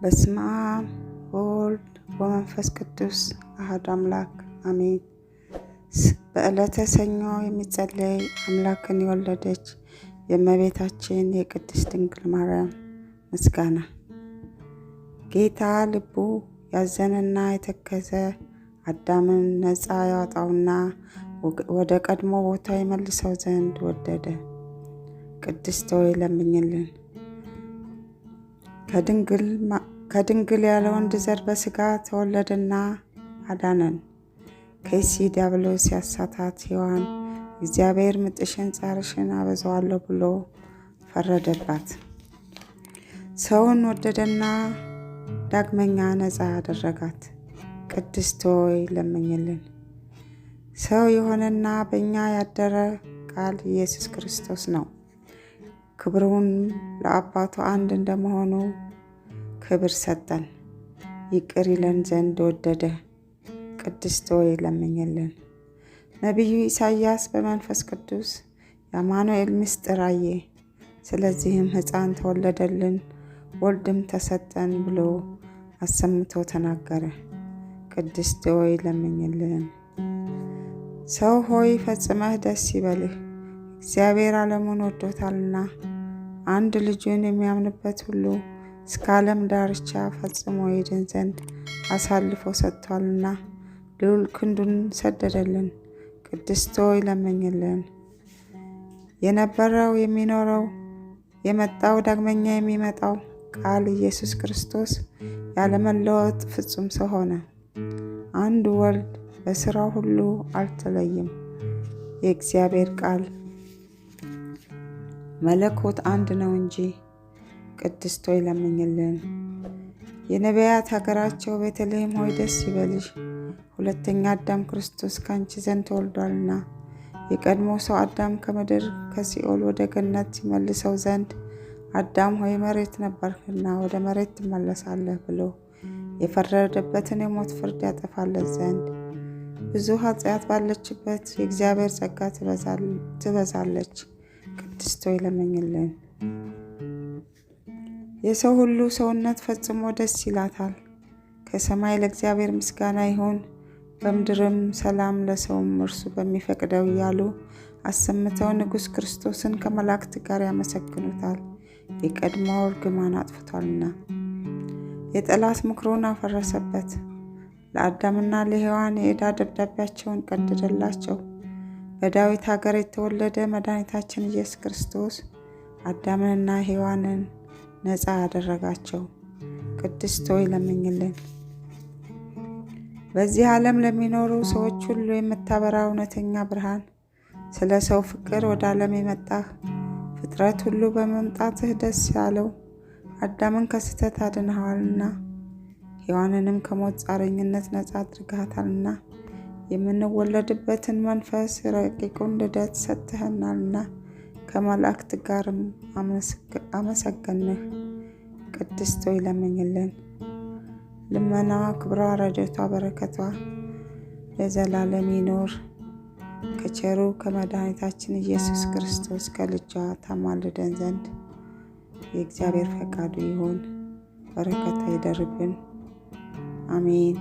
በስመ አብ ወወልድ ወመንፈስ ቅዱስ አሐዱ አምላክ አሜን። በዕለተ ሰኞ የሚጸለይ አምላክን የወለደች የእመቤታችን የቅድስት ድንግል ማርያም ምስጋና። ጌታ ልቡ ያዘነና የተከዘ አዳምን ነፃ ያወጣውና ወደ ቀድሞ ቦታ ይመልሰው ዘንድ ወደደ። ቅድስት ሆይ ለምኝልን። ከድንግል ያለ ወንድ ዘር በሥጋ ተወለደና አዳነን። ከይሲ ዲያብሎስ ያሳታት ሔዋን እግዚአብሔር ምጥሽን ጻርሽን አበዛዋለሁ ብሎ ፈረደባት። ሰውን ወደደና ዳግመኛ ነፃ አደረጋት። ቅድስት ሆይ ለምኝልን። ሰው የሆነና በእኛ ያደረ ቃል ኢየሱስ ክርስቶስ ነው። ክብሩን ለአባቱ አንድ እንደመሆኑ ክብር ሰጠን። ይቅር ይለን ዘንድ ወደደ። ቅድስት ሆይ ለምኝልን። ነቢዩ ኢሳይያስ በመንፈስ ቅዱስ የአማኑኤል ምስጢር አየ። ስለዚህም ሕፃን ተወለደልን፣ ወልድም ተሰጠን ብሎ አሰምቶ ተናገረ። ቅድስት ሆይ ለምኝልን። ሰው ሆይ ፈጽመህ ደስ ይበልህ፣ እግዚአብሔር ዓለሙን ወዶታልና አንድ ልጁን የሚያምንበት ሁሉ እስከ ዓለም ዳርቻ ፈጽሞ ይድን ዘንድ አሳልፎ ሰጥቷልና ልዑል ክንዱን ሰደደልን። ቅድስት ሆይ ለምኝልን። የነበረው የሚኖረው የመጣው ዳግመኛ የሚመጣው ቃል ኢየሱስ ክርስቶስ ያለመለወጥ ፍጹም ሰው ሆነ። አንድ ወልድ በሥራው ሁሉ አልተለየም። የእግዚአብሔር ቃል መለኮት አንድ ነው እንጂ። ቅድስት ሆይ ለምኝልን። የነቢያት ሀገራቸው ቤተልሔም ሆይ ደስ ይበልሽ፣ ሁለተኛ አዳም ክርስቶስ ካንቺ ዘንድ ተወልዷልና። የቀድሞ ሰው አዳም ከምድር ከሲኦል ወደ ገነት ይመልሰው ዘንድ አዳም ሆይ መሬት ነበርክና ወደ መሬት ትመለሳለህ ብሎ የፈረደበትን የሞት ፍርድ ያጠፋለት ዘንድ ብዙ ኃጢአት ባለችበት የእግዚአብሔር ጸጋ ትበዛለች። ቅድስት ሆይ ለምኝልን። የሰው ሁሉ ሰውነት ፈጽሞ ደስ ይላታል። ከሰማይ ለእግዚአብሔር ምስጋና ይሁን፣ በምድርም ሰላም ለሰውም እርሱ በሚፈቅደው እያሉ አሰምተው ንጉሥ ክርስቶስን ከመላእክት ጋር ያመሰግኑታል። የቀድሞ እርግማን አጥፍቷልና የጠላት ምክሩን አፈረሰበት። ለአዳምና ለሔዋን የዕዳ ደብዳቤያቸውን ቀደደላቸው። በዳዊት ሀገር የተወለደ መድኃኒታችን ኢየሱስ ክርስቶስ አዳምንና ሔዋንን ነፃ አደረጋቸው። ቅድስት ሆይ ለምኝልን። በዚህ ዓለም ለሚኖሩ ሰዎች ሁሉ የምታበራ እውነተኛ ብርሃን፣ ስለ ሰው ፍቅር ወደ ዓለም የመጣህ ፍጥረት ሁሉ በመምጣትህ ደስ ያለው አዳምን ከስህተት አድነዋልና ሔዋንንም ከሞት ጻረኝነት ነፃ አድርገሃታልና የምንወለድበትን መንፈስ ረቂቁን ልደት ሰጥተኸናልና ከመላእክት ጋርም አመሰገንህ። ቅድስት ሆይ ለምኝልን። ልመናዋ፣ ክብሯ፣ ረድኤቷ፣ በረከቷ ለዘላለም ይኖር። ከቸሩ ከመድኃኒታችን ኢየሱስ ክርስቶስ ከልጇ ታማልደን ዘንድ የእግዚአብሔር ፈቃዱ ይሁን። በረከቷ ይደርብን። አሜን።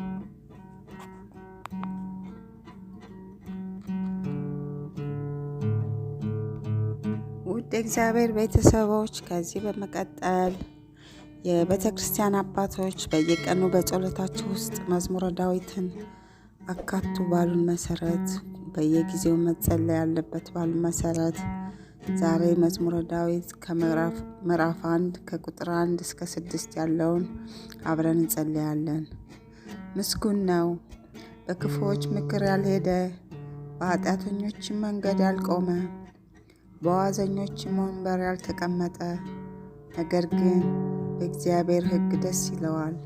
ውድ እግዚአብሔር ቤተሰቦች፣ ከዚህ በመቀጠል የቤተ ክርስቲያን አባቶች በየቀኑ በጸሎታቸው ውስጥ መዝሙረ ዳዊትን አካቱ ባሉን መሰረት በየጊዜው መጸለይ ያለበት ባሉን መሰረት ዛሬ መዝሙረ ዳዊት ከምዕራፍ 1 ከቁጥር 1 እስከ 6 ያለውን አብረን እንጸልያለን። ምስጉን ነው በክፉዎች ምክር ያልሄደ፣ በኃጢአተኞች መንገድ ያልቆመ፣ በዋዘኞች ወንበር ያልተቀመጠ፣ ነገር ግን በእግዚአብሔር ሕግ ደስ ይለዋል፣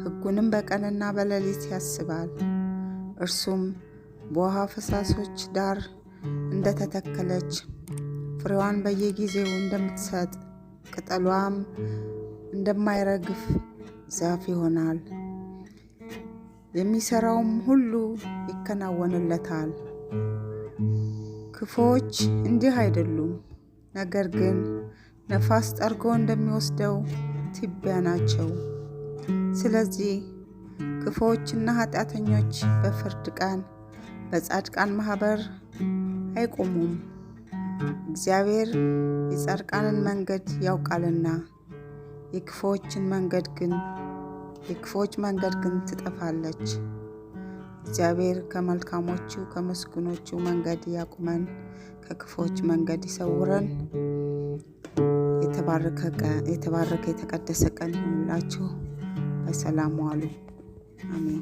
ሕጉንም በቀንና በሌሊት ያስባል። እርሱም በውሃ ፈሳሾች ዳር እንደተተከለች ፍሬዋን በየጊዜው እንደምትሰጥ ቅጠሏም እንደማይረግፍ ዛፍ ይሆናል። የሚሰራውም ሁሉ ይከናወንለታል። ክፉዎች እንዲህ አይደሉም፣ ነገር ግን ነፋስ ጠርጎ እንደሚወስደው ትቢያ ናቸው። ስለዚህ ክፉዎችና ኃጢአተኞች በፍርድ ቀን በጻድቃን ማህበር አይቆሙም። እግዚአብሔር የጻድቃንን መንገድ ያውቃልና የክፉዎች መንገድ ግን ትጠፋለች። እግዚአብሔር ከመልካሞቹ ከምስጉኖቹ መንገድ ያቁመን፣ ከክፉዎች መንገድ ይሰውረን። የተባረከ የተቀደሰ ቀን ይሁንላችሁ። በሰላም ዋሉ። አሜን።